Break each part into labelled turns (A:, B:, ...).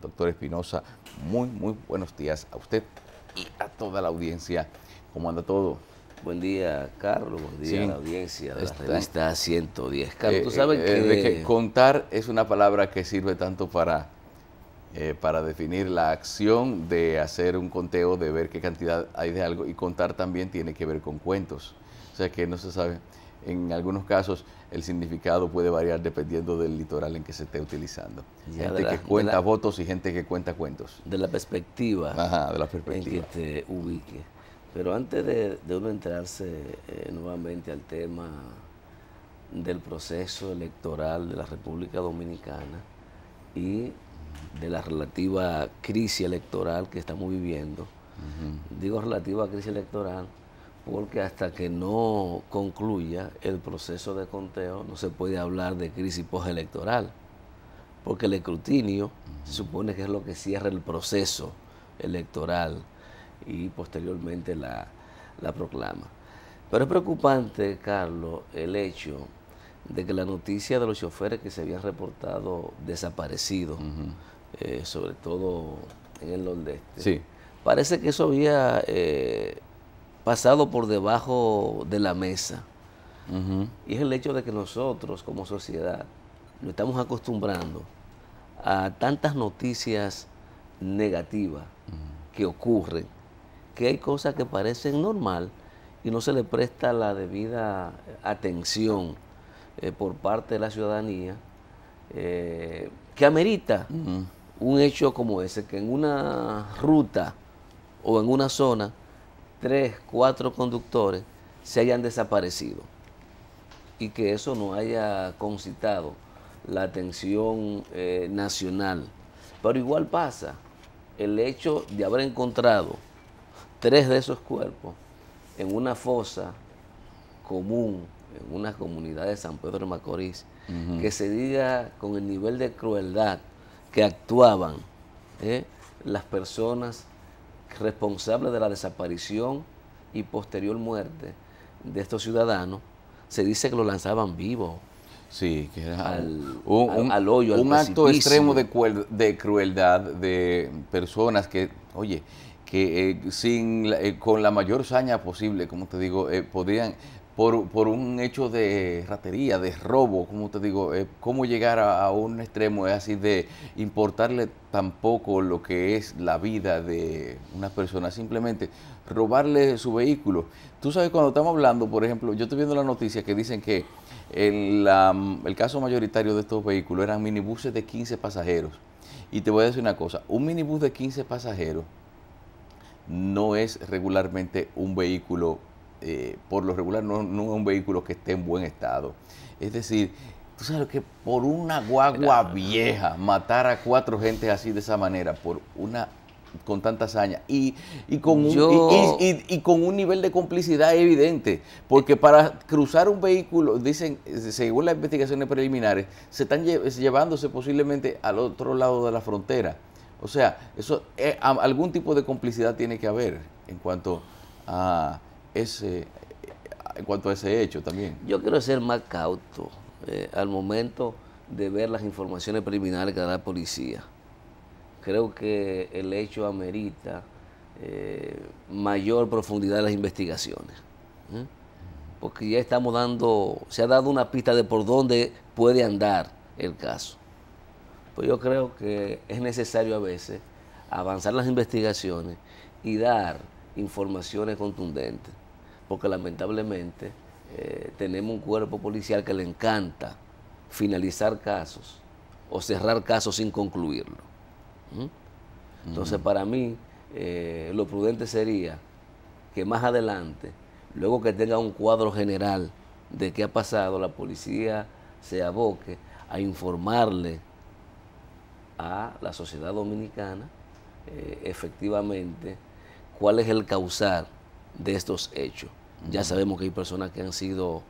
A: Doctor Espinosa, muy buenos días a usted y a toda la audiencia. ¿Cómo anda todo?
B: Buen día, Carlos. Buen día a la audiencia de la
A: Está-
B: revista 110. Carlos, tú sabes
A: de que
B: que
A: contar es una palabra que sirve tanto para definir la acción de hacer un conteo, de ver qué cantidad hay de algo, y contar también tiene que ver con cuentos. O sea que no se sabe. En algunos casos el significado puede variar dependiendo del litoral en que se esté utilizando.
B: ya
A: Gente que cuenta votos y gente que cuenta cuentos.
B: de la perspectiva
A: Ajá, de la
B: en que
A: perspectiva.
B: te ubique. Pero antes de uno entrarse nuevamente al tema del proceso electoral de la República Dominicana y de la relativa crisis electoral que estamos viviendo, digo relativa crisis electoral porque hasta que no concluya el proceso de conteo no se puede hablar de crisis postelectoral, porque el escrutinio se supone que es lo que cierra el proceso electoral y posteriormente la proclama. Pero es preocupante, Carlos, el hecho de que la noticia de los choferes que se habían reportado desaparecidos, sobre todo en el nordeste,
A: Sí.
B: parece que eso había pasado por debajo de la mesa. Y es el hecho de que nosotros como sociedad nos estamos acostumbrando a tantas noticias negativas que ocurren, que hay cosas que parecen normal y no se le presta la debida atención por parte de la ciudadanía, que amerita un hecho como ese, que en una ruta o en una zona 3, 4 conductores se hayan desaparecido y que eso no haya concitado la atención nacional. Pero igual pasa el hecho de haber encontrado 3 de esos cuerpos en una fosa común, en una comunidad de San Pedro de Macorís, que se diga con el nivel de crueldad que actuaban las personas responsables de la desaparición y posterior muerte de estos ciudadanos. Se dice que lo lanzaban vivos.
A: Sí, que era
B: al hoyo, al
A: un acto extremo
B: precipicio.
A: de crueldad de personas que, oye, que con la mayor saña posible, como te digo, podrían, por un hecho de ratería, de robo, como te digo, cómo llegar a un extremo es así de importarle tampoco lo que es la vida de una persona, simplemente robarle su vehículo. Tú sabes, cuando estamos hablando, por ejemplo, yo estoy viendo la noticia que dicen que el caso mayoritario de estos vehículos eran minibuses de 15 pasajeros. Y te voy a decir una cosa, un minibús de 15 pasajeros no es regularmente un vehículo, por lo regular no es un vehículo que esté en buen estado. Es decir, tú sabes que por una guagua vieja matar a 4 gentes así de esa manera, con tanta hazaña y con un nivel de complicidad evidente, porque para cruzar un vehículo, dicen, según las investigaciones preliminares, se están llevándose posiblemente al otro lado de la frontera. O sea, algún tipo de complicidad tiene que haber en cuanto a ese hecho también.
B: Yo quiero ser más cauto al momento de ver las informaciones preliminares que da la policía. Creo que el hecho amerita mayor profundidad en las investigaciones. Porque ya se ha dado una pista de por dónde puede andar el caso. Pues yo creo que es necesario a veces avanzar las investigaciones y dar informaciones contundentes, porque lamentablemente tenemos un cuerpo policial que le encanta finalizar casos o cerrar casos sin concluirlo. Entonces, para mí, lo prudente sería que más adelante, luego que tenga un cuadro general de qué ha pasado, la policía se aboque a informarle a la sociedad dominicana efectivamente cuál es el causar de estos hechos. Ya sabemos que hay personas que han sido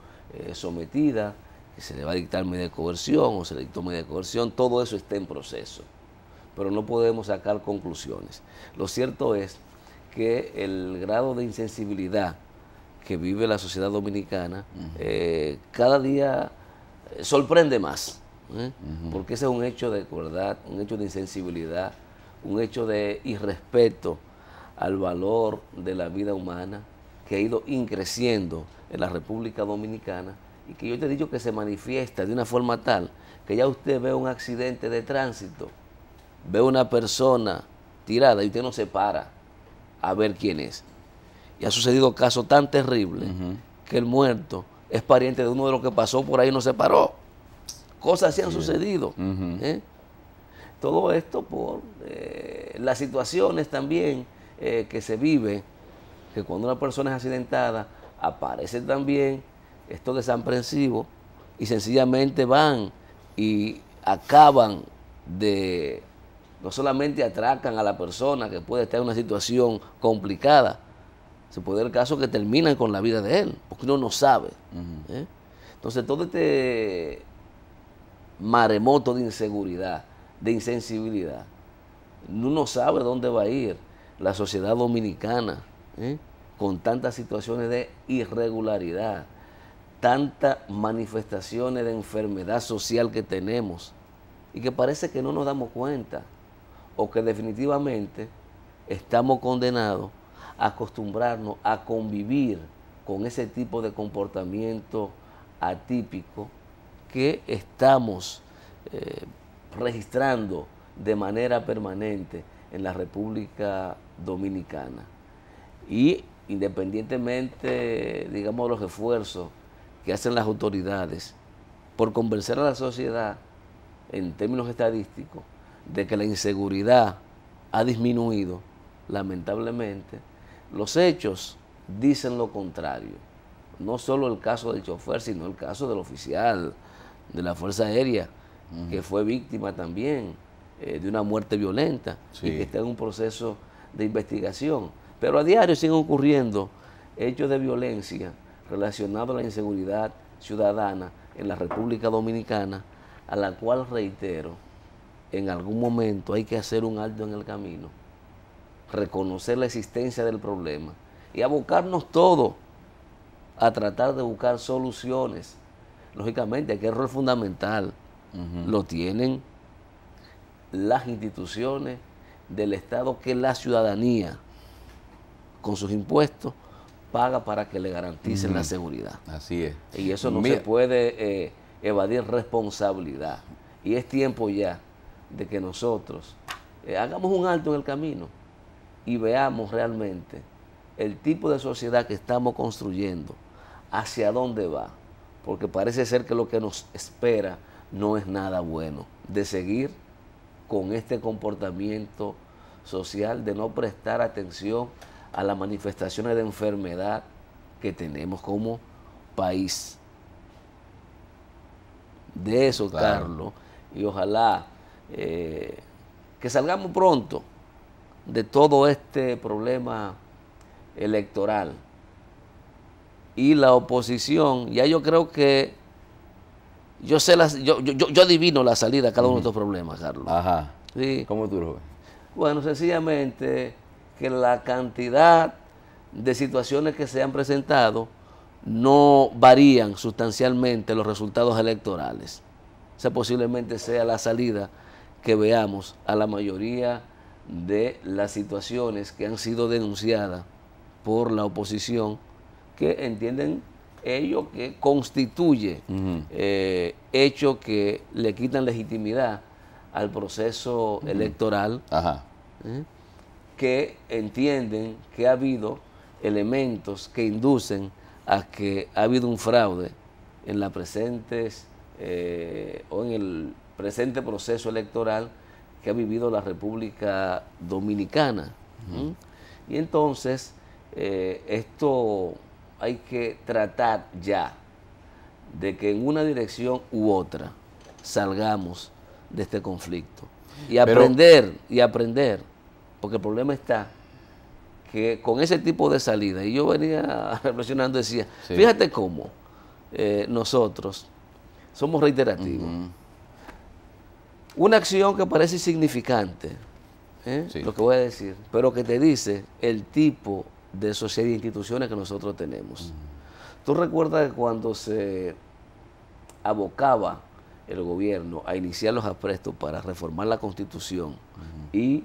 B: sometidas, que se le va a dictar medida de coerción o se le dictó medida de coerción, todo eso está en proceso, pero no podemos sacar conclusiones. Lo cierto es que el grado de insensibilidad que vive la sociedad dominicana cada día sorprende más. Porque ese es un hecho de crueldad, un hecho de insensibilidad, un hecho de irrespeto al valor de la vida humana que ha ido increciendo en la República Dominicana y que yo te he dicho que se manifiesta de una forma tal que ya usted ve un accidente de tránsito, ve una persona tirada y usted no se para a ver quién es. Y ha sucedido casos tan terribles que el muerto es pariente de uno de los que pasó por ahí y no se paró. Cosas así han sucedido. Todo esto por las situaciones también que se vive, que cuando una persona es accidentada, aparece también estos desaprensivos y sencillamente van y acaban de, no solamente atracan a la persona que puede estar en una situación complicada, se puede dar el caso que terminan con la vida de él, porque uno no sabe. Entonces todo este maremoto de inseguridad, de insensibilidad, uno no sabe dónde va a ir la sociedad dominicana, con tantas situaciones de irregularidad, tantas manifestaciones de enfermedad social que tenemos y que parece que no nos damos cuenta o que definitivamente estamos condenados a acostumbrarnos a convivir con ese tipo de comportamiento atípico que estamos registrando de manera permanente en la República Dominicana. Y independientemente, digamos, de los esfuerzos que hacen las autoridades por convencer a la sociedad, en términos estadísticos, de que la inseguridad ha disminuido, lamentablemente, los hechos dicen lo contrario. No solo el caso del chofer, sino el caso del oficial de la Fuerza Aérea, que fue víctima también de una muerte violenta y que está en un proceso de investigación. Pero a diario siguen ocurriendo hechos de violencia relacionados a la inseguridad ciudadana en la República Dominicana, a la cual, reitero, en algún momento hay que hacer un alto en el camino, reconocer la existencia del problema y abocarnos todos a tratar de buscar soluciones. Lógicamente, aquí el rol fundamental lo tienen las instituciones del Estado que la ciudadanía, con sus impuestos, paga para que le garanticen la seguridad.
A: Así es.
B: Y eso no se puede evadir responsabilidad. Y es tiempo ya de que nosotros hagamos un alto en el camino y veamos realmente el tipo de sociedad que estamos construyendo, hacia dónde va. Porque parece ser que lo que nos espera no es nada bueno, de seguir con este comportamiento social, de no prestar atención a las manifestaciones de enfermedad que tenemos como país. De eso, claro, Carlos, y ojalá que salgamos pronto de todo este problema electoral. Y la oposición, ya yo creo que yo adivino la salida a cada uno de estos problemas, Carlos.
A: Ajá.
B: Sí.
A: ¿Cómo tú lo ves?
B: Bueno, sencillamente que la cantidad de situaciones que se han presentado no varían sustancialmente los resultados electorales. Esa posiblemente sea la salida que veamos a la mayoría de las situaciones que han sido denunciadas por la oposición, que entienden ellos que constituye hechos que le quitan legitimidad al proceso electoral, que entienden que ha habido elementos que inducen a que ha habido un fraude en la presentes o en el presente proceso electoral que ha vivido la República Dominicana. Y entonces esto hay que tratar ya de que en una dirección u otra salgamos de este conflicto y aprender, porque el problema está que con ese tipo de salida, y yo venía reflexionando, decía, fíjate cómo nosotros somos reiterativos. Una acción que parece insignificante, lo que voy a decir, pero que te dice el tipo de sociedad e instituciones que nosotros tenemos. ¿Tú recuerdas que cuando se abocaba el gobierno a iniciar los aprestos para reformar la Constitución y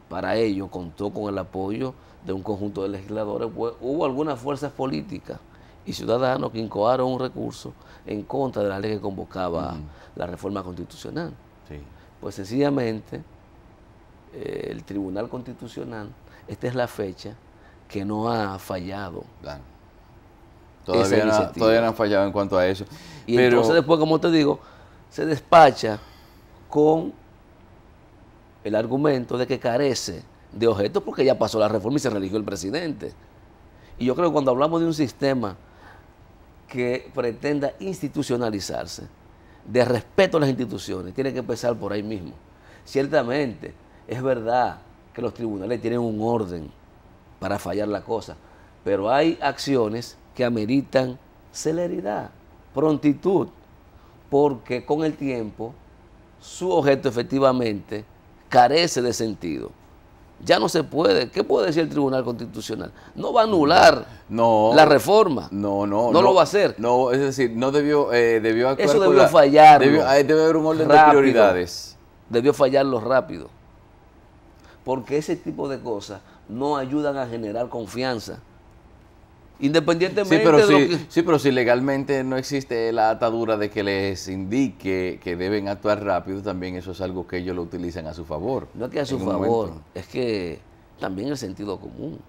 B: para ello contó con el apoyo de un conjunto de legisladores, pues hubo algunas fuerzas políticas y ciudadanos que incoaron un recurso en contra de la ley que convocaba la reforma constitucional.
A: Sí.
B: Pues sencillamente el Tribunal Constitucional, esta es la fecha que no ha fallado.
A: Claro. Todavía no han fallado en cuanto a eso.
B: Y entonces después, como te digo, se despacha con el argumento de que carece de objetos porque ya pasó la reforma y se religió el presidente. Y yo creo que cuando hablamos de un sistema que pretenda institucionalizarse, de respeto a las instituciones, tiene que empezar por ahí mismo. Ciertamente, es verdad que los tribunales tienen un orden para fallar la cosa, pero hay acciones que ameritan celeridad, prontitud, porque con el tiempo su objeto efectivamente carece de sentido. Ya no se puede. ¿Qué puede decir el Tribunal Constitucional? No va a anular la reforma. No lo va a hacer.
A: No, es decir, no debió actuar.
B: Eso debió fallar.
A: Debe haber un orden de prioridades.
B: Debió fallarlo rápido. Porque ese tipo de cosas no ayudan a generar confianza. Independientemente
A: sí, pero si legalmente no existe la atadura de que les indique que deben actuar rápido, también eso es algo que ellos lo utilizan a su favor.
B: No es que a su favor, es que también el sentido común.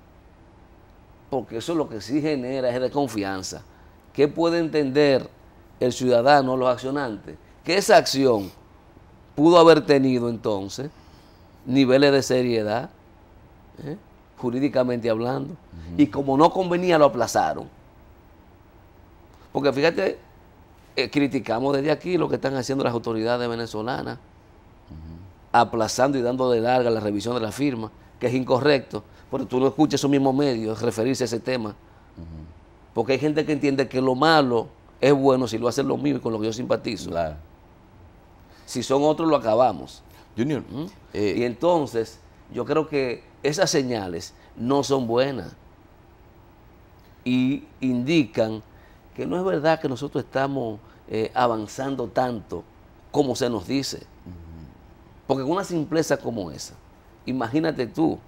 B: Porque eso lo que sí genera es de confianza. ¿Qué puede entender el ciudadano, los accionantes? Que esa acción pudo haber tenido entonces niveles de seriedad, jurídicamente hablando, y como no convenía lo aplazaron. Porque fíjate, criticamos desde aquí lo que están haciendo las autoridades venezolanas, aplazando y dando de larga la revisión de la firma, que es incorrecto, pero tú no escuchas esos mismos medios referirse a ese tema, porque hay gente que entiende que lo malo es bueno si lo hacen los míos y con lo que yo simpatizo.
A: Claro.
B: Si son otros, lo acabamos.
A: Junior.
B: Y entonces, yo creo que esas señales no son buenas y indican que no es verdad que nosotros estamos avanzando tanto como se nos dice. Porque con una simpleza como esa, imagínate tú,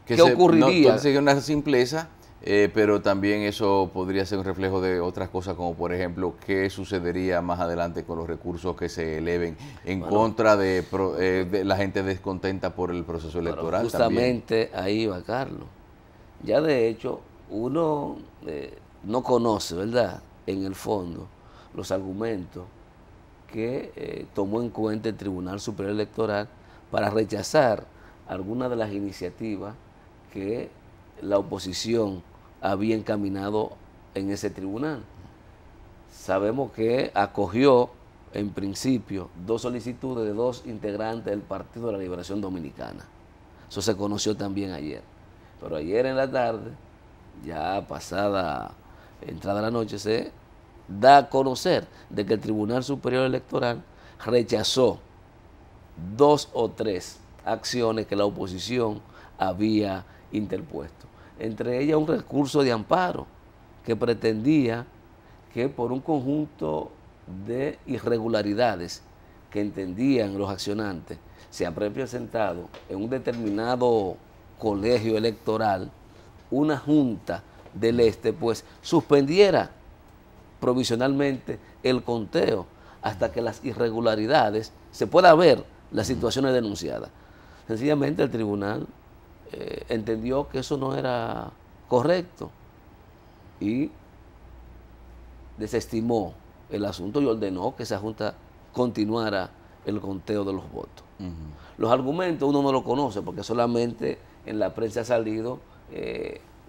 B: ¿qué ocurriría?
A: Sería una simpleza, pero también eso podría ser un reflejo de otras cosas, como por ejemplo, qué sucedería más adelante con los recursos que se eleven en contra de la gente descontenta por el proceso electoral.
B: Justamente
A: también.
B: Ahí va Carlos. Ya de hecho, uno no conoce, ¿verdad?, en el fondo, los argumentos que tomó en cuenta el Tribunal Superior Electoral para rechazar algunas de las iniciativas que la oposición había encaminado en ese tribunal. Sabemos que acogió en principio 2 solicitudes de 2 integrantes del Partido de la Liberación Dominicana. Eso se conoció también ayer. Pero ayer en la tarde, ya pasada entrada la noche, se da a conocer de que el Tribunal Superior Electoral rechazó 2 o 3 acciones que la oposición había interpuesto. Entre ellas un recurso de amparo que pretendía que por un conjunto de irregularidades que entendían los accionantes se habría presentado en un determinado colegio electoral una junta del este, pues suspendiera provisionalmente el conteo hasta que las irregularidades se pueda ver las situaciones denunciadas. Sencillamente el tribunal entendió que eso no era correcto y desestimó el asunto y ordenó que esa junta continuara el conteo de los votos. Los argumentos uno no los conoce porque solamente en la prensa ha salido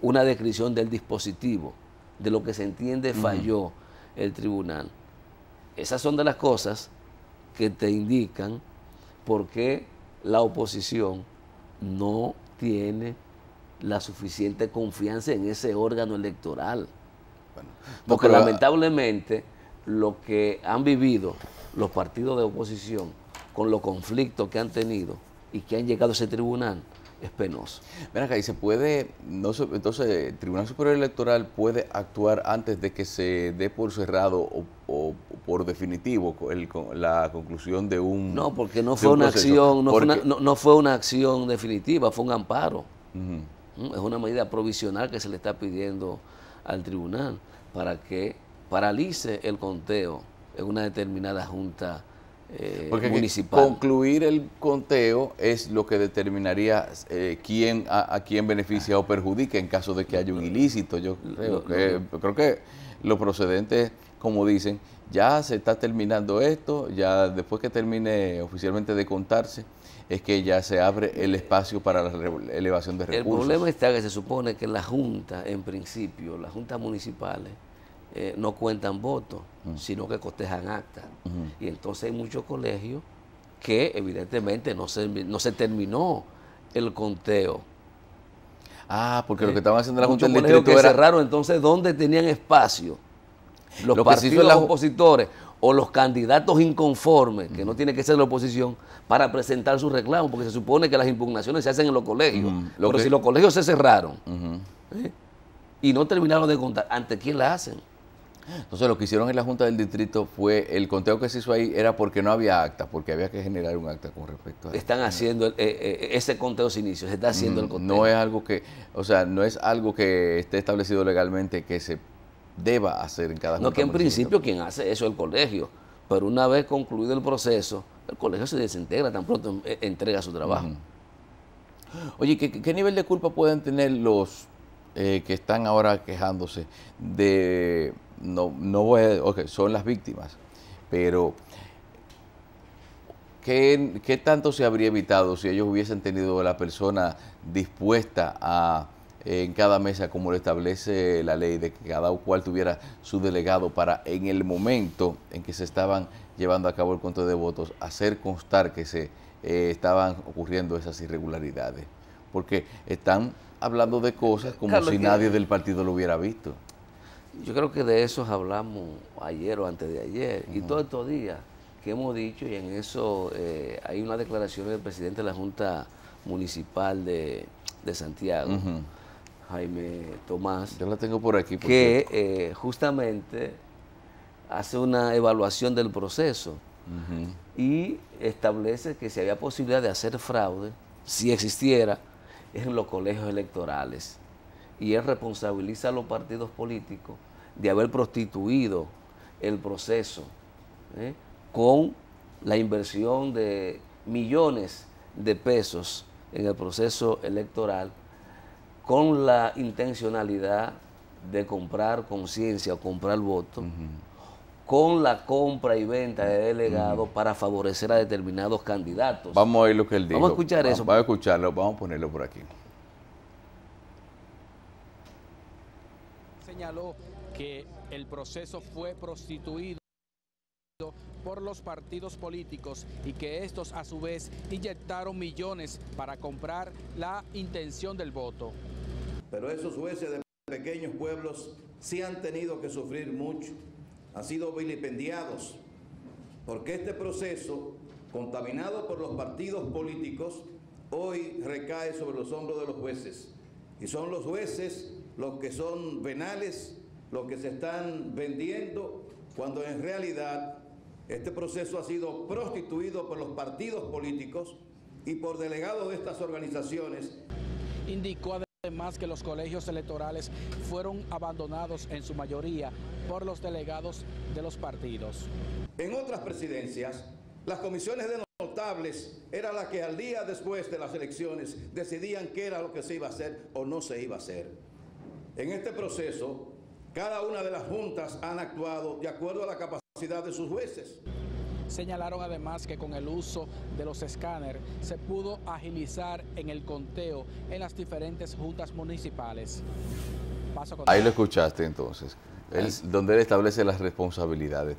B: una descripción del dispositivo, de lo que se entiende falló el tribunal. Esas son de las cosas que te indican por qué la oposición no tiene la suficiente confianza en ese órgano electoral. Bueno, porque lamentablemente lo que han vivido los partidos de oposición con los conflictos que han tenido y que han llegado a ese tribunal es penoso.
A: Ven acá, y se puede, no se- entonces, el Tribunal Superior Electoral puede actuar antes de que se dé por cerrado o por definitivo la conclusión de un
B: No, porque no
A: de
B: fue
A: un
B: una
A: proceso.
B: acción,
A: Porque,
B: no fue una acción definitiva, fue un amparo.
A: ujú.
B: Es una medida provisional que se le está pidiendo al tribunal para que paralice el conteo en una determinada junta
A: Porque
B: municipal.
A: concluir el conteo es lo que determinaría a quién beneficia o perjudica en caso de que haya un ilícito. Yo creo que lo procedente, como dicen, ya se está terminando esto, ya después que termine oficialmente de contarse, es que ya se abre el espacio para la elevación de
B: El
A: recursos.
B: problema está que se supone que la junta, en principio, las juntas municipales, no cuentan votos, sino que cotejan actas. Y entonces hay muchos colegios que evidentemente no se terminó el conteo.
A: Ah, porque lo que estaban haciendo la Junta
B: Muchos
A: del
B: colegios
A: Distrito
B: que
A: era...
B: cerraron, entonces, ¿dónde tenían espacio? Los
A: Lo que se hizo
B: partidos
A: en la
B: opositores o los candidatos inconformes, que no tiene que ser de la oposición, para presentar sus reclamos, porque se supone que las impugnaciones se hacen en los colegios. Pero si los colegios se cerraron y no terminaron de contar, ¿ante quién la hacen?
A: Entonces lo que hicieron en la Junta del Distrito fue, el conteo que se hizo ahí era porque no había acta, porque había que generar un acta con respecto a eso.
B: Están haciendo ese conteo sin inicio, se está haciendo el conteo.
A: No es algo que, o sea, no es algo que esté establecido legalmente que se deba hacer en cada Junta.
B: No, que en
A: municipal.
B: principio quien hace eso es el colegio, pero una vez concluido el proceso, el colegio se desintegra tan pronto entrega su trabajo.
A: Oye, ¿qué nivel de culpa pueden tener los que están ahora quejándose de, son las víctimas, pero ¿qué tanto se habría evitado si ellos hubiesen tenido la persona dispuesta a, en cada mesa, como lo establece la ley, de que cada cual tuviera su delegado para, en el momento en que se estaban llevando a cabo el conteo de votos, hacer constar que se estaban ocurriendo esas irregularidades? Porque están hablando de cosas como
B: Carlos,
A: si nadie del partido lo hubiera visto.
B: Yo creo que de eso hablamos ayer o antes de ayer, y todos estos días que hemos dicho, y en eso hay una declaración del presidente de la Junta Municipal de Santiago, Jaime Tomás,
A: Yo la tengo por aquí.
B: que justamente hace una evaluación del proceso y establece que si había posibilidad de hacer fraude, si existiera, es en los colegios electorales. Y él responsabiliza a los partidos políticos de haber prostituido el proceso con la inversión de millones de pesos en el proceso electoral, con la intencionalidad de comprar conciencia o comprar voto, con la compra y venta de delegados para favorecer a determinados candidatos.
A: Vamos a oír lo que él dijo.
B: Vamos a escuchar eso.
A: Vamos a escucharlo, vamos a ponerlo por aquí.
C: Señaló que el proceso fue prostituido por los partidos políticos y que estos a su vez inyectaron millones para comprar la intención del voto.
D: Pero esos jueces de pequeños pueblos sí han tenido que sufrir mucho, han sido vilipendiados, porque este proceso, contaminado por los partidos políticos, hoy recae sobre los hombros de los jueces. Y son los jueces los que son venales, los que se están vendiendo, cuando en realidad este proceso ha sido prostituido por los partidos políticos y por delegados de estas organizaciones.
C: Indicó además que los colegios electorales fueron abandonados en su mayoría por los delegados de los partidos.
D: En otras presidencias, las comisiones de notables eran las que al día después de las elecciones decidían qué era lo que se iba a hacer o no se iba a hacer. En este proceso, cada una de las juntas han actuado de acuerdo a la capacidad de sus jueces.
C: Señalaron además que con el uso de los escáneres se pudo agilizar en el conteo en las diferentes juntas municipales.
A: Ahí lo escuchaste entonces, donde él establece las responsabilidades.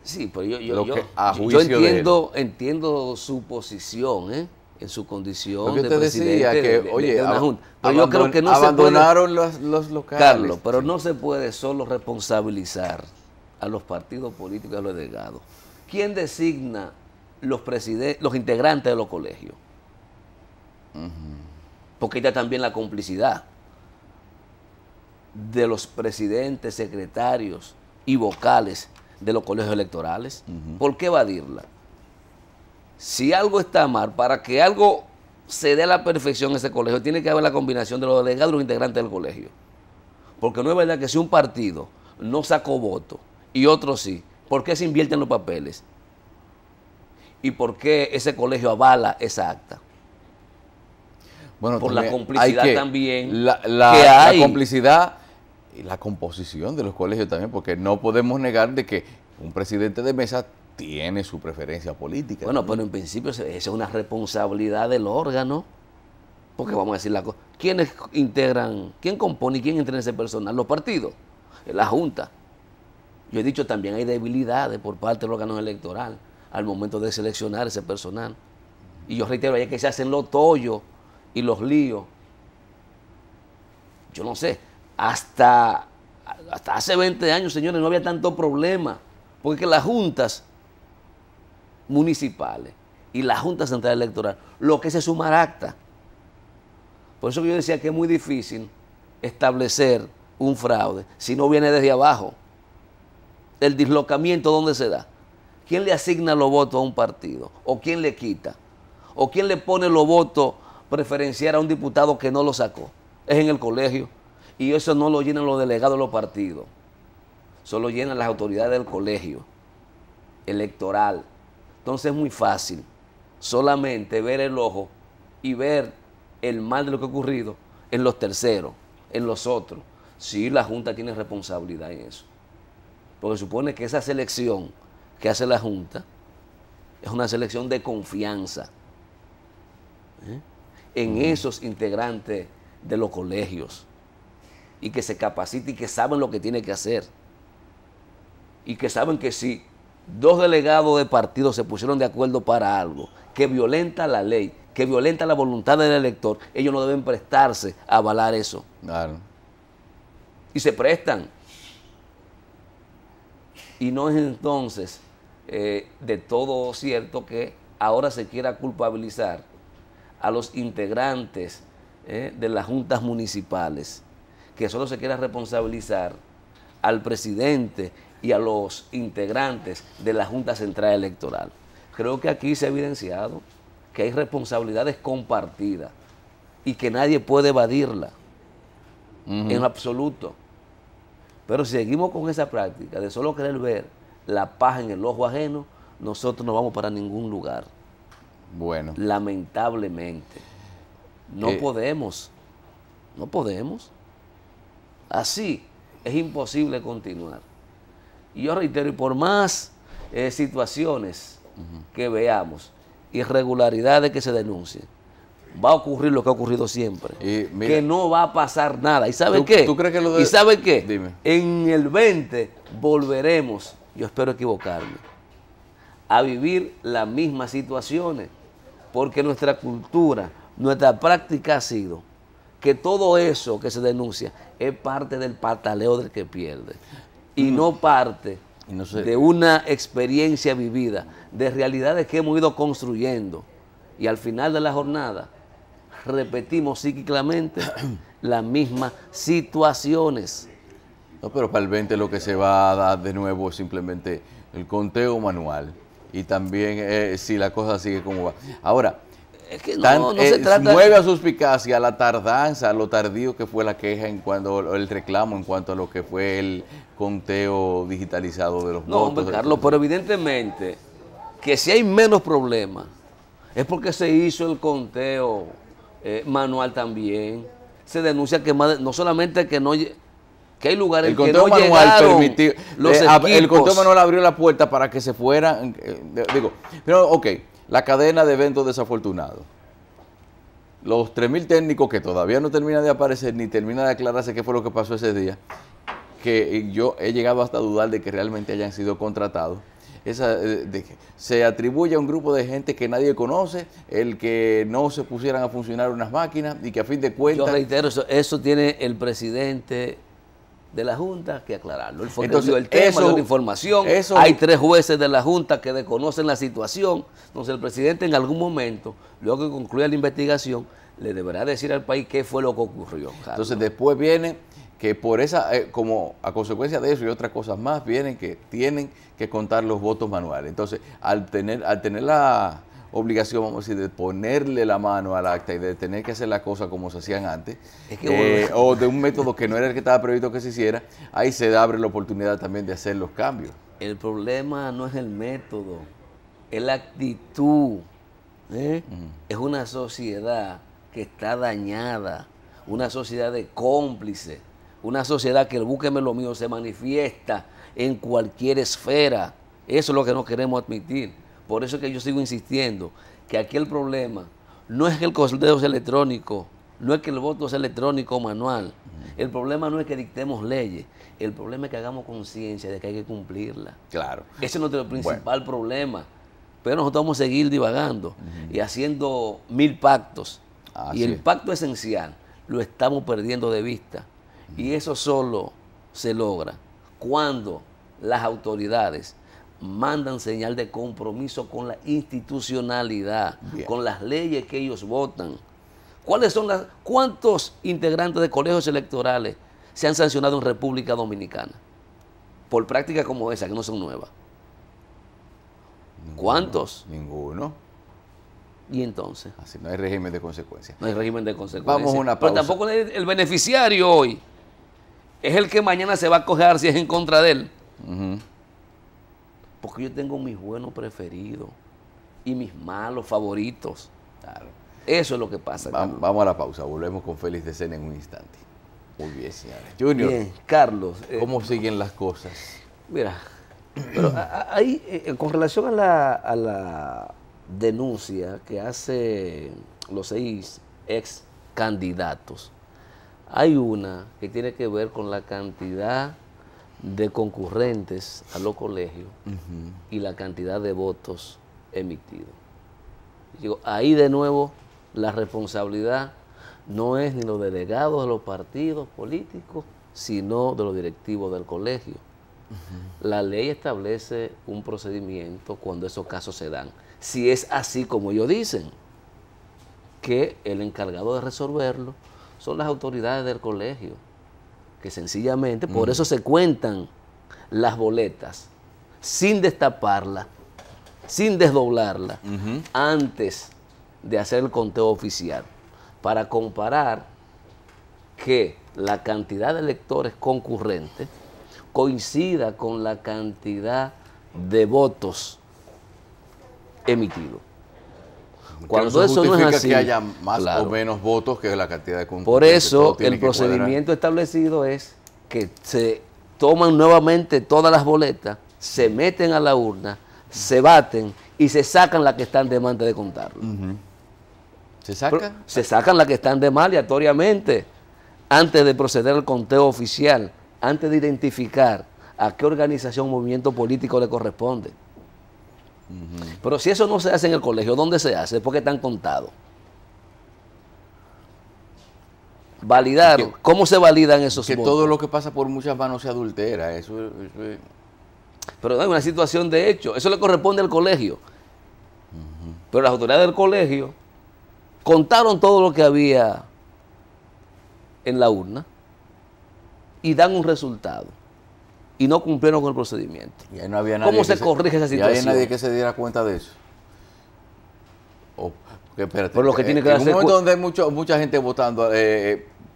B: Sí, pero yo entiendo su posición, en su condición de presidente de una junta. Pero yo creo que no
A: abandonaron los locales.
B: Carlos, pero no se puede solo responsabilizar a los partidos políticos y a los delegados. ¿Quién designa los integrantes de los colegios? Porque está también la complicidad de los presidentes, secretarios y vocales de los colegios electorales. ¿Por qué evadirla? Si algo está mal, para que algo se dé a la perfección en ese colegio, tiene que haber la combinación de los delegados y los integrantes del colegio. Porque no es verdad que si un partido no sacó voto y otro sí, ¿por qué se invierten los papeles? ¿Y por qué ese colegio avala esa acta?
A: Bueno,
B: por la complicidad también
A: la
B: que hay.
A: La complicidad y la composición de los colegios también, porque no podemos negar de que un presidente de mesa tiene su preferencia política.
B: Bueno, pero en principio esa es una responsabilidad del órgano, porque vamos a decir la cosa. ¿Quiénes integran, quién compone y quién entrena ese personal? Los partidos, la Junta. Yo he dicho también hay debilidades por parte del órgano electoral al momento de seleccionar ese personal. Y yo reitero, ahí es que se hacen los tollos y los líos. Yo no sé, hasta hace 20 años, señores, no había tanto problema, porque las juntas municipales y la Junta Central Electoral, lo que es sumar acta. Por eso que yo decía que es muy difícil establecer un fraude si no viene desde abajo. El dislocamiento, ¿dónde se da? ¿Quién le asigna los votos a un partido? ¿O quién le quita? ¿O quién le pone los votos preferenciales a un diputado que no lo sacó? Es en el colegio. Y eso no lo llenan los delegados de los partidos. Solo llenan las autoridades del colegio electoral. Entonces es muy fácil solamente ver el ojo y ver el mal de lo que ha ocurrido en los terceros, en los otros. Sí, la Junta tiene responsabilidad en eso. Porque supone que esa selección que hace la Junta es una selección de confianza en esos integrantes de los colegios y que se capaciten y que saben lo que tiene que hacer y que saben que si dos delegados de partido se pusieron de acuerdo para algo que violenta la ley, que violenta la voluntad del elector, ellos no deben prestarse a avalar eso.
A: Claro.
B: Y se prestan. Y no es entonces de todo cierto que ahora se quiera culpabilizar a los integrantes de las juntas municipales, que solo se quiera responsabilizar al presidente y a los integrantes de la Junta Central Electoral. Creo que aquí se ha evidenciado que hay responsabilidades compartidas y que nadie puede evadirla en absoluto. Pero si seguimos con esa práctica de solo querer ver la paja en el ojo ajeno, nosotros no vamos para ningún lugar.
A: Bueno.
B: Lamentablemente. No podemos. No podemos. Así es imposible continuar. Y yo reitero, y por más situaciones que veamos, irregularidades que se denuncien, va a ocurrir lo que ha ocurrido siempre. Mira, que no va a pasar nada. ¿Y sabe qué?
A: ¿Tú crees que lo de...
B: ¿Y sabe qué?
A: Dime.
B: En el 20 volveremos, yo espero equivocarme, a vivir las mismas situaciones, porque nuestra cultura, nuestra práctica ha sido que todo eso que se denuncia es parte del pataleo del que pierde y no parte de una experiencia vivida, de realidades que hemos ido construyendo, y al final de la jornada repetimos psíquicamente las mismas situaciones.
A: No, pero para el 20 lo que se va a dar de nuevo es simplemente el conteo manual, y también si la cosa sigue como va. Ahora,
B: es que no se trata...
A: mueve a suspicacia la tardanza, lo tardío que fue la queja en cuanto el reclamo en cuanto a lo que fue el conteo digitalizado de los votos.
B: No, hombre, Carlos, pero evidentemente que si hay menos problemas es porque se hizo el conteo manual también. Se denuncia que no solamente que no... que hay lugares en que no llegaron
A: permitió,
B: los equipos.
A: El conteo manual abrió la puerta para que se fueran, pero ok, la cadena de eventos desafortunados. Los 3.000 técnicos que todavía no terminan de aparecer ni termina de aclararse qué fue lo que pasó ese día, que yo he llegado hasta a dudar de que realmente hayan sido contratados. Se atribuye a un grupo de gente que nadie conoce el que no se pusieran a funcionar unas máquinas y que a fin de cuentas...
B: Yo reitero, eso tiene el presidente de la Junta que aclararlo. Él fue
A: Entonces,
B: que dio el tema,
A: eso-
B: dio la información.
A: eso-
B: Hay 3 jueces de la Junta que desconocen la situación. Entonces, el presidente en algún momento, luego que concluya la investigación, le deberá decir al país qué fue lo que ocurrió. Carlos.
A: Entonces después viene que por esa, como a consecuencia de eso y otras cosas más, vienen que tienen que contar los votos manuales. Entonces, al tener la obligación, vamos a decir, de ponerle la mano al acta y de tener que hacer las cosas como se hacían antes,
B: Es que
A: o de un método que no era el que estaba previsto que se hiciera, ahí se abre la oportunidad también de hacer los cambios.
B: El problema no es el método, es la actitud. Es una sociedad que está dañada, una sociedad de cómplices, una sociedad que el búsqueme lo mío se manifiesta en cualquier esfera. Eso es lo que no queremos admitir. Por eso es que yo sigo insistiendo que aquí el problema no es que el conteo sea electrónico, no es que el voto sea electrónico o manual. El problema no es que dictemos leyes, el problema es que hagamos conciencia de que hay que cumplirla.
A: Claro.
B: Ese es nuestro principal problema. Pero nosotros vamos a seguir divagando y haciendo 1000 pactos. Y el pacto esencial lo estamos perdiendo de vista. Y eso solo se logra cuando las autoridades mandan señal de compromiso con la institucionalidad, con las leyes que ellos votan. ¿Cuántos integrantes de colegios electorales se han sancionado en República Dominicana? Por prácticas como esa, que no son nuevas. ¿Cuántos?
A: Ninguno.
B: Y entonces,
A: Así no hay régimen de consecuencias.
B: no hay régimen de consecuencias.
A: Vamos a una pausa.
B: Pero tampoco el beneficiario hoy es el que mañana se va a coger si es en contra de él. Porque yo tengo mis buenos preferidos y mis malos favoritos.
A: Claro.
B: Eso es lo que pasa.
A: Vamos a la pausa, volvemos con Félix de Sena en un instante. Muy bien, señores. Junior,
B: Bien, Carlos.
A: ¿cómo siguen las cosas?
B: Mira, pero ahí, con relación a la denuncia que hace los 6 ex candidatos, hay una que tiene que ver con la cantidad de concurrentes a los colegios y la cantidad de votos emitidos. Digo, ahí de nuevo la responsabilidad no es ni los delegados de los partidos políticos, sino de los directivos del colegio. La ley establece un procedimiento cuando esos casos se dan. Si es así como ellos dicen, que el encargado de resolverlo son las autoridades del colegio, que sencillamente, por eso se cuentan las boletas, sin destaparla, sin desdoblarla, antes de hacer el conteo oficial, para comparar que la cantidad de electores concurrentes coincida con la cantidad de votos emitidos. Cuando eso no es así,
A: que haya más
B: claro,
A: o menos votos que la cantidad de concurrentes.
B: por eso
A: Todo tiene
B: el
A: que cuadrar.
B: procedimiento establecido es que se toman nuevamente todas las boletas, se meten a la urna, se baten y se sacan las que están de más antes de contarlo.
A: ¿Se saca?
B: Se sacan las que están de más aleatoriamente antes de proceder al conteo oficial, antes de identificar a qué organización o movimiento político le corresponde. Pero si eso no se hace en el colegio, ¿dónde se hace? Porque están contados. Validar, ¿cómo se validan esos
A: Que
B: votos?
A: todo lo que pasa por muchas manos se adultera. Eso es...
B: Pero no hay una situación de hecho, eso le corresponde al colegio. Pero las autoridades del colegio contaron todo lo que había en la urna y dan un resultado. Y no cumplieron con el procedimiento.
A: Y ahí no había nadie.
B: ¿Cómo se corrige esa
A: Y
B: situación?
A: hay nadie que se diera cuenta de eso. Porque, espérate,
B: Pero lo que tiene que
A: en
B: darse
A: un momento
B: cu-
A: donde hay mucha gente votando,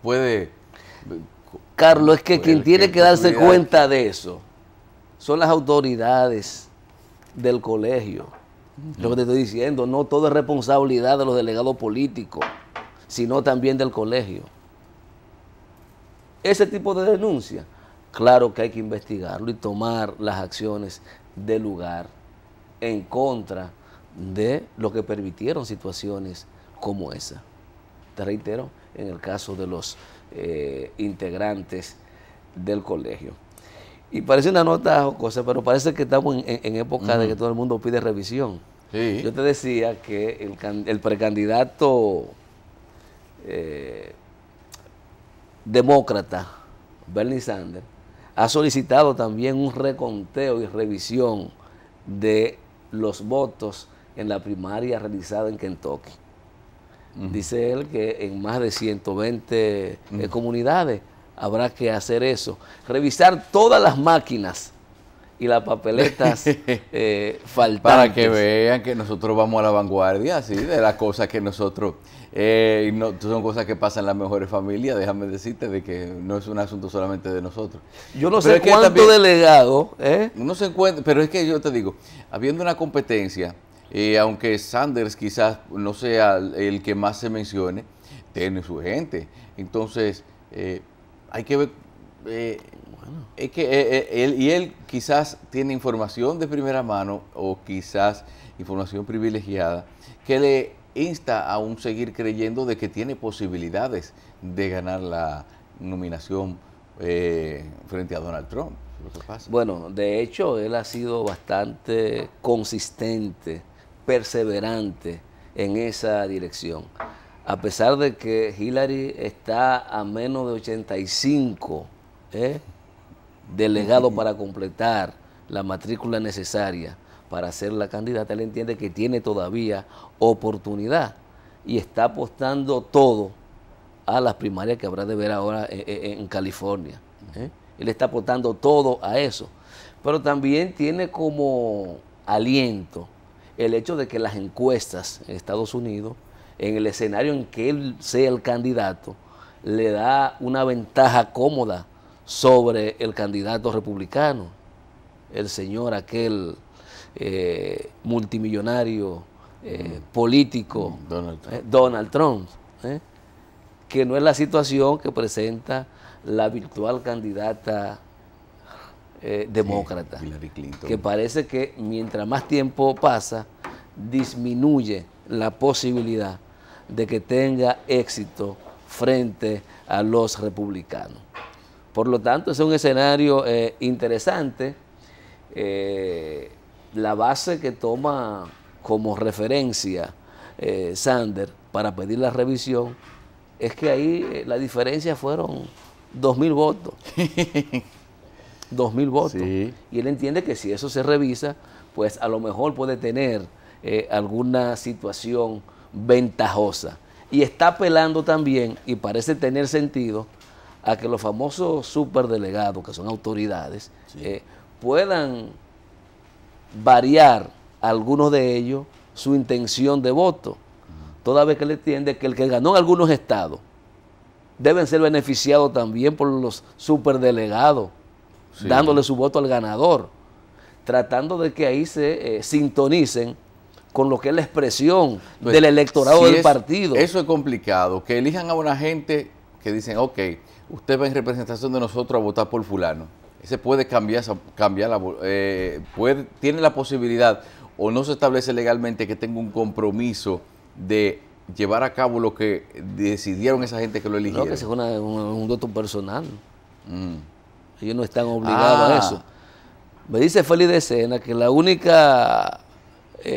A: puede...
B: Carlos, es que
A: Pues
B: quien
A: el
B: tiene
A: que
B: que darse
A: posibilidad-
B: cuenta de eso son las autoridades del colegio. Lo que te estoy diciendo, no todo es responsabilidad de los delegados políticos, sino también del colegio. Ese tipo de denuncia, claro que hay que investigarlo y tomar las acciones de lugar en contra de lo que permitieron situaciones como esa. Te reitero, en el caso de los integrantes del colegio. Y parece una nota jocosa, pero parece que estamos en época de que todo el mundo pide revisión.
A: Sí.
B: Yo te decía que el precandidato demócrata Bernie Sanders, ha solicitado también un reconteo y revisión de los votos en la primaria realizada en Kentucky. Dice él que en más de 120 comunidades habrá que hacer eso, revisar todas las máquinas y las papeletas faltantes.
A: Para que vean que nosotros vamos a la vanguardia, ¿sí? De las cosas que nosotros, no, son cosas que pasan en las mejores familias, déjame decirte de que no es un asunto solamente de nosotros.
B: Yo no sé cuántos delegados.
A: No se encuentra, pero es que yo te digo, habiendo una competencia, aunque Sanders quizás no sea el que más se mencione, tiene su gente. Entonces, hay que ver, es que él quizás tiene información de primera mano o quizás información privilegiada que le insta a aún seguir creyendo de que tiene posibilidades de ganar la nominación frente a Donald Trump. Lo que pasa.
B: Bueno, de hecho, él ha sido bastante consistente, perseverante en esa dirección. A pesar de que Hillary está a menos de 85 delegados para completar la matrícula necesaria para ser la candidata, él entiende que tiene todavía oportunidad y está apostando todo a las primarias que habrá de ver ahora en California. Él está apostando todo a eso. Pero también tiene como aliento el hecho de que las encuestas en Estados Unidos, en el escenario en que él sea el candidato, le da una ventaja cómoda sobre el candidato republicano, el señor aquel multimillonario político Donald Trump, que no es la situación que presenta la virtual candidata demócrata,
A: Hillary Clinton,
B: que parece que mientras más tiempo pasa, disminuye la posibilidad de que tenga éxito frente a los republicanos. Por lo tanto, es un escenario interesante. La base que toma como referencia Sanders para pedir la revisión es que ahí la diferencia fueron 2.000 votos. 2.000 votos.
A: Sí.
B: Y él entiende que si eso se revisa, pues a lo mejor puede tener alguna situación ventajosa. Y está apelando también, y parece tener sentido, a que los famosos superdelegados, que son autoridades, sí, puedan variar algunos de ellos su intención de voto, toda vez que él entiende que el que ganó en algunos estados deben ser beneficiados también por los superdelegados, sí, dándole su voto al ganador, tratando de que ahí se sintonicen con lo que es la expresión del electorado del partido.
A: Eso es complicado, que elijan a una gente que dicen, ok, usted va en representación de nosotros a votar por fulano. Ese puede cambiar tiene la posibilidad, o no se establece legalmente que tenga un compromiso de llevar a cabo lo que decidieron esa gente que lo eligieron.
B: No, que sea un voto personal. Ellos no están obligados a eso. Me dice Félix de Sena que la única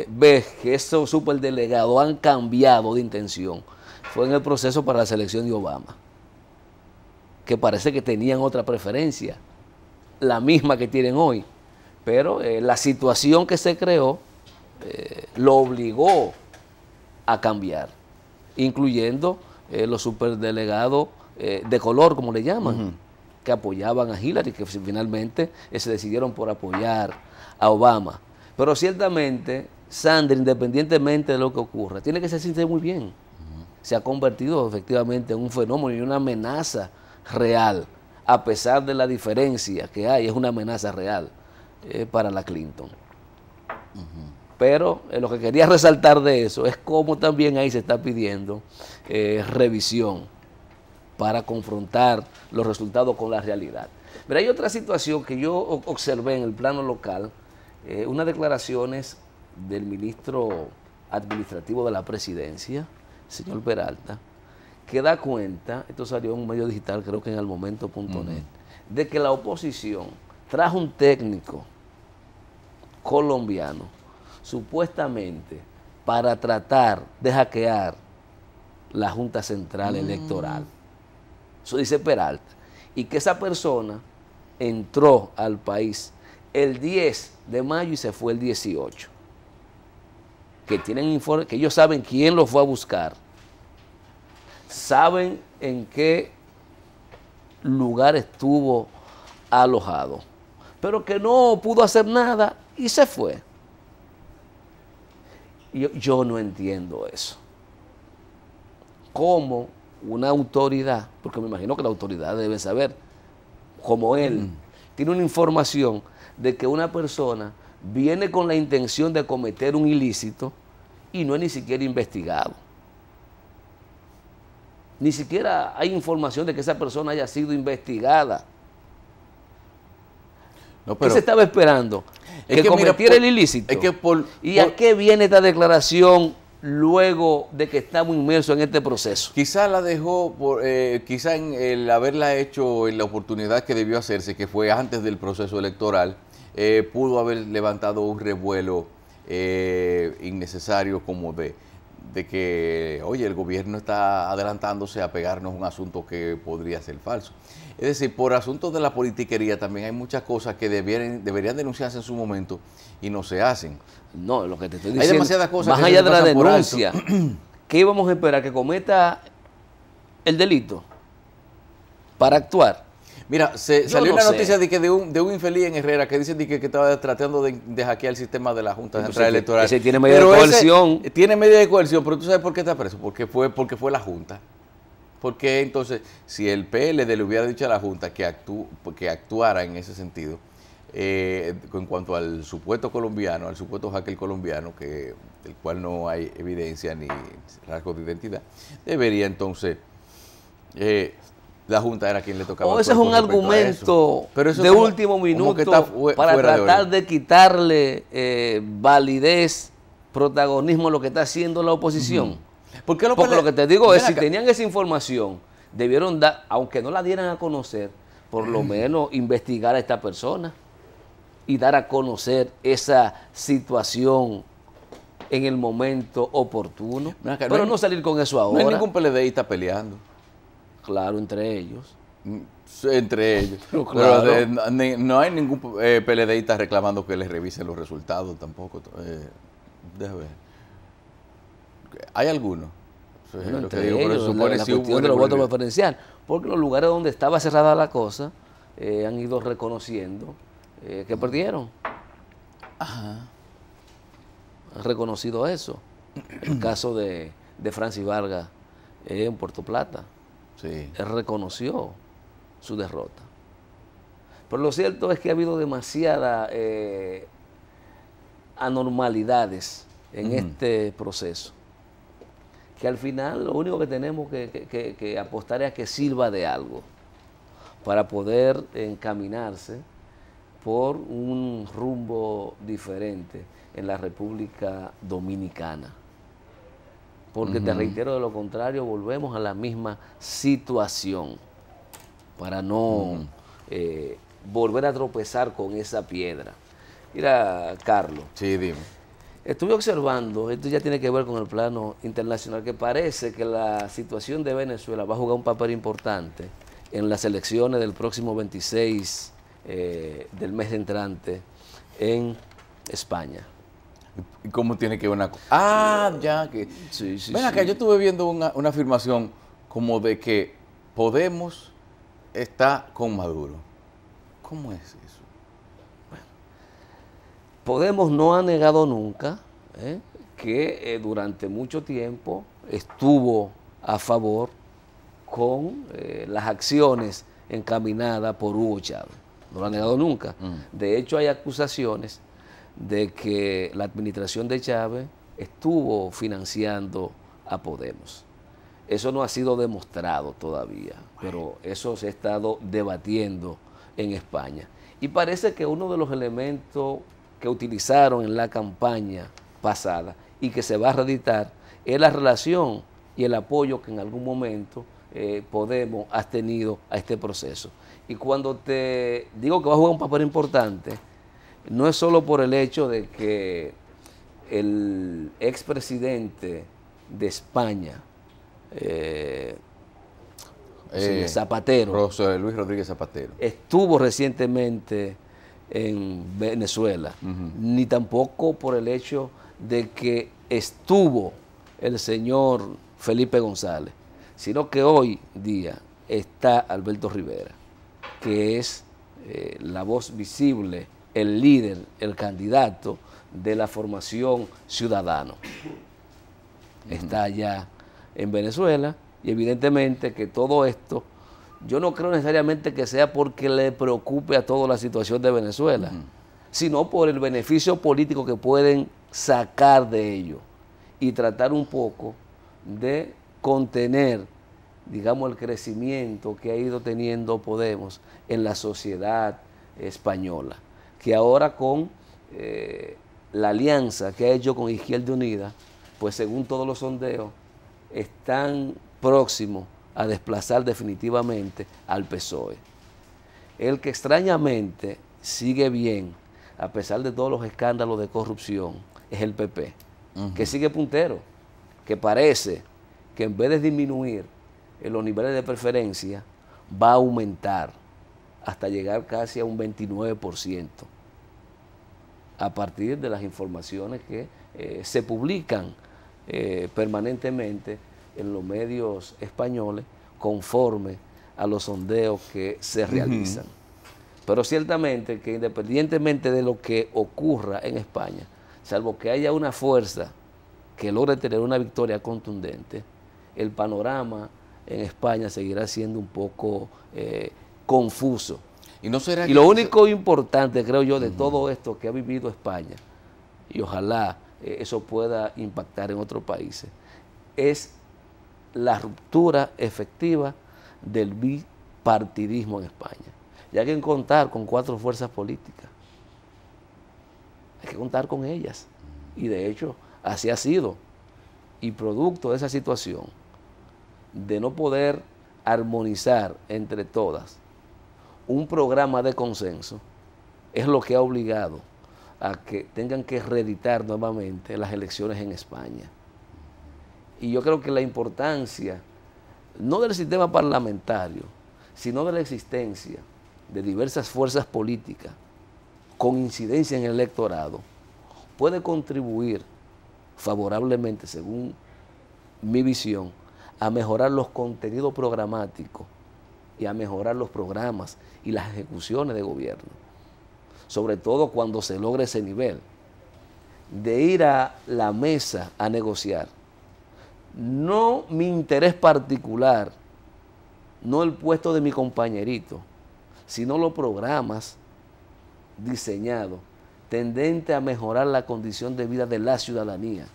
B: vez que esos superdelegados han cambiado de intención fue en el proceso para la selección de Obama, que parece que tenían otra preferencia, la misma que tienen hoy, pero la situación que se creó lo obligó a cambiar, incluyendo los superdelegados de color, como le llaman, que apoyaban a Hillary, que finalmente se decidieron por apoyar a Obama. Pero ciertamente Sanders, independientemente de lo que ocurra, tiene que sentirse muy bien. Se ha convertido efectivamente en un fenómeno y una amenaza real, a pesar de la diferencia que hay, es una amenaza real para la Clinton. Pero lo que quería resaltar de eso es cómo también ahí se está pidiendo revisión para confrontar los resultados con la realidad. Pero hay otra situación que yo observé en el plano local, unas declaraciones del ministro administrativo de la presidencia, señor Peralta, que da cuenta, esto salió en un medio digital, creo que en almomento.net, de que la oposición trajo un técnico colombiano supuestamente para tratar de hackear la Junta Central Electoral. Eso dice Peralta. y que esa persona entró al país el 10 de mayo y se fue el 18. Que tienen informe, que ellos saben quién lo fue a buscar, saben en qué lugar estuvo alojado, pero que no pudo hacer nada y se fue. Yo no entiendo eso. ¿Cómo una autoridad, porque me imagino que la autoridad debe saber, como él, tiene una información de que una persona viene con la intención de cometer un ilícito y no es ni siquiera investigado? Ni siquiera hay información de que esa persona haya sido investigada. No, pero ¿qué se estaba esperando? Que cometiera el ilícito. ¿Y a qué viene esta declaración luego de que estamos inmersos en este proceso?
A: Quizá la dejó, quizá en el haberla hecho en la oportunidad que debió hacerse, que fue antes del proceso electoral, pudo haber levantado un revuelo innecesario como de que, oye, el gobierno está adelantándose a pegarnos un asunto que podría ser falso. Es decir, por asuntos de la politiquería también hay muchas cosas que deberían denunciarse en su momento y no se hacen.
B: No, lo que te estoy diciendo,
A: hay demasiadas cosas
B: más allá de la denuncia, ¿qué íbamos a esperar? ¿Que cometa el delito para actuar?
A: Mira, salió una noticia de un infeliz en Herrera que dice que estaba tratando de hackear el sistema de la Junta Central Electoral.
B: Ese tiene medida de coerción.
A: Tiene medida de coerción, pero ¿tú sabes por qué está preso? Porque fue la Junta. Porque entonces, si el PLD le hubiera dicho a la Junta que actuara en ese sentido, en cuanto al supuesto colombiano, al supuesto hacker colombiano, del cual no hay evidencia ni rasgos de identidad, debería entonces... la Junta era quien le tocaba.
B: Ese es un argumento de último minuto para tratar de quitarle validez, protagonismo a lo que está haciendo la oposición. Porque lo que te digo es, si tenían esa información, debieron dar, aunque no la dieran a conocer, por lo menos investigar a esta persona y dar a conocer esa situación en el momento oportuno. Pero no salir con eso ahora.
A: No hay ningún PLDista peleando.
B: Claro, entre ellos.
A: Entre ellos.
B: Claro.
A: Pero no hay ningún PLDista reclamando que les revisen los resultados tampoco. Déjame ver. ¿Hay alguno?
B: Bueno, entre ellos, la cuestión de los votos preferenciales. Porque los lugares donde estaba cerrada la cosa han ido reconociendo que perdieron.
A: Ajá.
B: Han reconocido eso. El caso de Francis Vargas en Puerto Plata.
A: Sí.
B: Él reconoció su derrota. Pero lo cierto es que ha habido demasiadas anormalidades en este proceso, que al final lo único que tenemos que apostar es a que sirva de algo para poder encaminarse por un rumbo diferente en la República Dominicana. Porque te reitero, de lo contrario, volvemos a la misma situación para no volver a tropezar con esa piedra. Mira, Carlos.
A: Sí, dime.
B: Estuve observando, esto ya tiene que ver con el plano internacional, que parece que la situación de Venezuela va a jugar un papel importante en las elecciones del próximo 26 del mes entrante en España.
A: ¿Y cómo tiene que ver una cosa? Ah, ya que...
B: Sí, sí,
A: ven acá, yo estuve viendo una afirmación como de que Podemos está con Maduro. ¿Cómo es eso?
B: Bueno, Podemos no ha negado nunca que durante mucho tiempo estuvo a favor con las acciones encaminadas por Hugo Chávez. No lo ha negado nunca. De hecho, hay acusaciones de que la administración de Chávez estuvo financiando a Podemos. Eso no ha sido demostrado todavía, pero eso se ha estado debatiendo en España. Y parece que uno de los elementos que utilizaron en la campaña pasada y que se va a reeditar es la relación y el apoyo que en algún momento Podemos ha tenido a este proceso. Y cuando te digo que va a jugar un papel importante, no es solo por el hecho de que el expresidente de España, Zapatero.
A: José Luis Rodríguez Zapatero.
B: Estuvo recientemente en Venezuela, ni tampoco por el hecho de que estuvo el señor Felipe González, sino que hoy día está Alberto Rivera, que es la voz visible, el líder, el candidato de la formación Ciudadano. Está allá en Venezuela y evidentemente que todo esto, yo no creo necesariamente que sea porque le preocupe a toda la situación de Venezuela, sino por el beneficio político que pueden sacar de ello y tratar un poco de contener, digamos, el crecimiento que ha ido teniendo Podemos en la sociedad española, que ahora con la alianza que ha hecho con Izquierda Unida, pues según todos los sondeos, están próximos a desplazar definitivamente al PSOE. El que extrañamente sigue bien, a pesar de todos los escándalos de corrupción, es el PP, que sigue puntero, que parece que en vez de disminuir en los niveles de preferencia, va a aumentar hasta llegar casi a un 29%, a partir de las informaciones que se publican permanentemente en los medios españoles conforme a los sondeos que se realizan. Pero ciertamente que independientemente de lo que ocurra en España, salvo que haya una fuerza que logre tener una victoria contundente, el panorama en España seguirá siendo un poco confuso.
A: ¿Y no será
B: y lo único importante, creo yo, de todo esto que ha vivido España, y ojalá eso pueda impactar en otros países, es la ruptura efectiva del bipartidismo en España. Y hay que contar con 4 fuerzas políticas. Hay que contar con ellas. Y de hecho, así ha sido. Y producto de esa situación, de no poder armonizar entre todas un programa de consenso, es lo que ha obligado a que tengan que reeditar nuevamente las elecciones en España. Y yo creo que la importancia, no del sistema parlamentario, sino de la existencia de diversas fuerzas políticas con incidencia en el electorado, puede contribuir favorablemente, según mi visión, a mejorar los contenidos programáticos y a mejorar los programas y las ejecuciones de gobierno. Sobre todo cuando se logre ese nivel de ir a la mesa a negociar. No mi interés particular, no el puesto de mi compañerito, sino los programas diseñados tendentes a mejorar la condición de vida de la ciudadanía.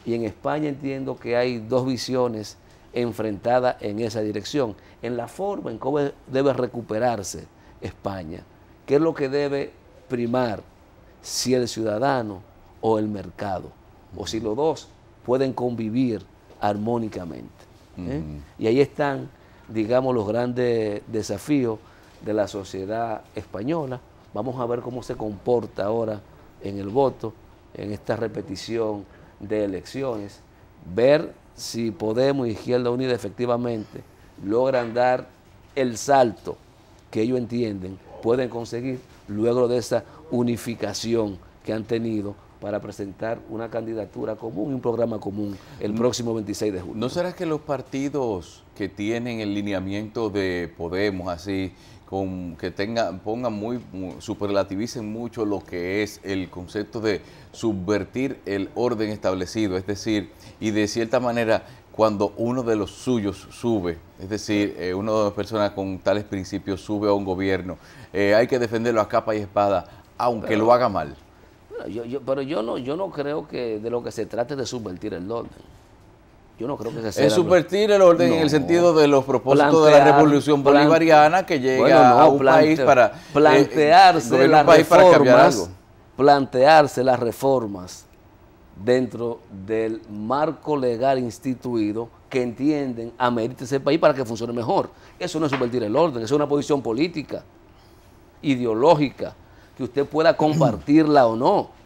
B: Y en España entiendo que hay 2 visiones enfrentadas en esa dirección, en la forma en cómo debe recuperarse España, qué es lo que debe primar, si el ciudadano o el mercado, o si los dos pueden convivir armónicamente. Y ahí están, digamos, los grandes desafíos de la sociedad española. Vamos a ver cómo se comporta ahora en el voto, en esta repetición de elecciones, ver si Podemos y Izquierda Unida efectivamente logran dar el salto que ellos entienden pueden conseguir luego de esa unificación que han tenido para presentar una candidatura común y un programa común el próximo 26 de julio.
A: ¿No será que los partidos que tienen el lineamiento de Podemos, así, superlativicen mucho lo que es el concepto de subvertir el orden establecido? Es decir, y de cierta manera, cuando uno de los suyos sube, es decir, una de las personas con tales principios sube a un gobierno, hay que defenderlo a capa y espada, aunque lo haga mal.
B: Pero yo no creo que de lo que se trate de subvertir el orden. Yo no creo que sea
A: es subvertir el orden en el sentido de los propósitos de la revolución bolivariana que llega a un país para
B: plantearse las reformas, plantearse las reformas dentro del marco legal instituido que entienden amerita ese país para que funcione mejor. Eso no es subvertir el orden, eso es una posición política, ideológica, que usted pueda compartirla o no.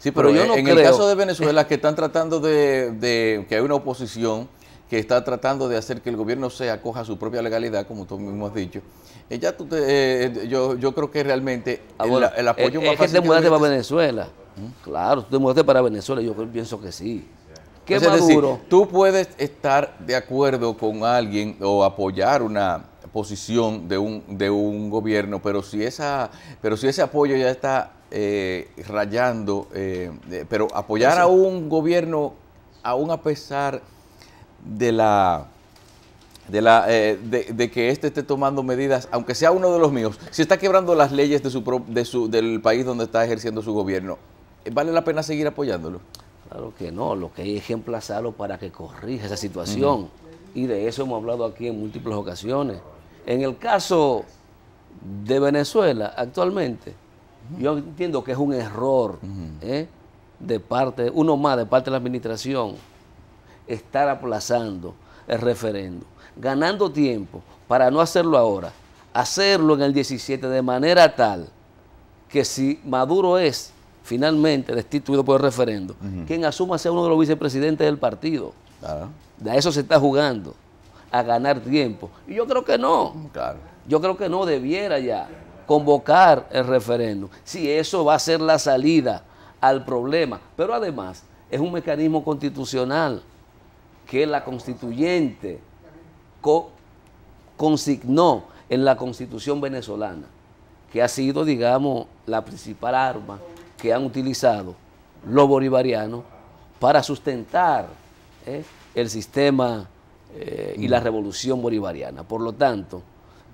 A: Sí, pero yo no creo. El caso de Venezuela, que están tratando de que hay una oposición que está tratando de hacer que el gobierno se acoja a su propia legalidad, como tú mismo has dicho. Yo creo que realmente el apoyo más
B: fácil... Es que te mudaste para Venezuela. Claro, tú te mudaste para Venezuela, yo pienso que sí. ¿Qué Maduro?
A: Es decir, tú puedes estar de acuerdo con alguien o apoyar una posición de un gobierno, pero si ese apoyo ya está rayando, pero apoyar a un gobierno aún a pesar de que éste esté tomando medidas, aunque sea uno de los míos, si está quebrando las leyes del país donde está ejerciendo su gobierno, ¿vale la pena seguir apoyándolo?
B: Claro que no, lo que hay es que emplazarlo para que corrija esa situación. Y de eso hemos hablado aquí en múltiples ocasiones. En el caso de Venezuela, actualmente, yo entiendo que es un error de parte de la administración, estar aplazando el referendo, ganando tiempo para no hacerlo ahora, hacerlo en el 17 de manera tal que si Maduro es finalmente destituido por el referendo, quien asuma sea uno de los vicepresidentes del partido. Claro. De eso se está jugando, a ganar tiempo. Y yo creo que no. Claro. Yo creo que no debiera ya convocar el referendo, si eso va a ser la salida al problema. Pero además es un mecanismo constitucional que la constituyente consignó en la Constitución venezolana, que ha sido, digamos, la principal arma que han utilizado los bolivarianos para sustentar el sistema y la revolución bolivariana. Por lo tanto,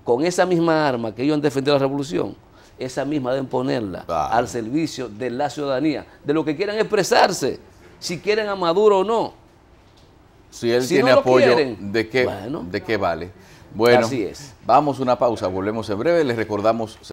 B: con esa misma arma que ellos han defendido la revolución, esa misma deben ponerla al servicio de la ciudadanía, de lo que quieran expresarse, si quieren a Maduro o no.
A: Si él tiene no apoyo, ¿de qué vale? Bueno,
B: así es.
A: Vamos a una pausa, volvemos en breve, les recordamos...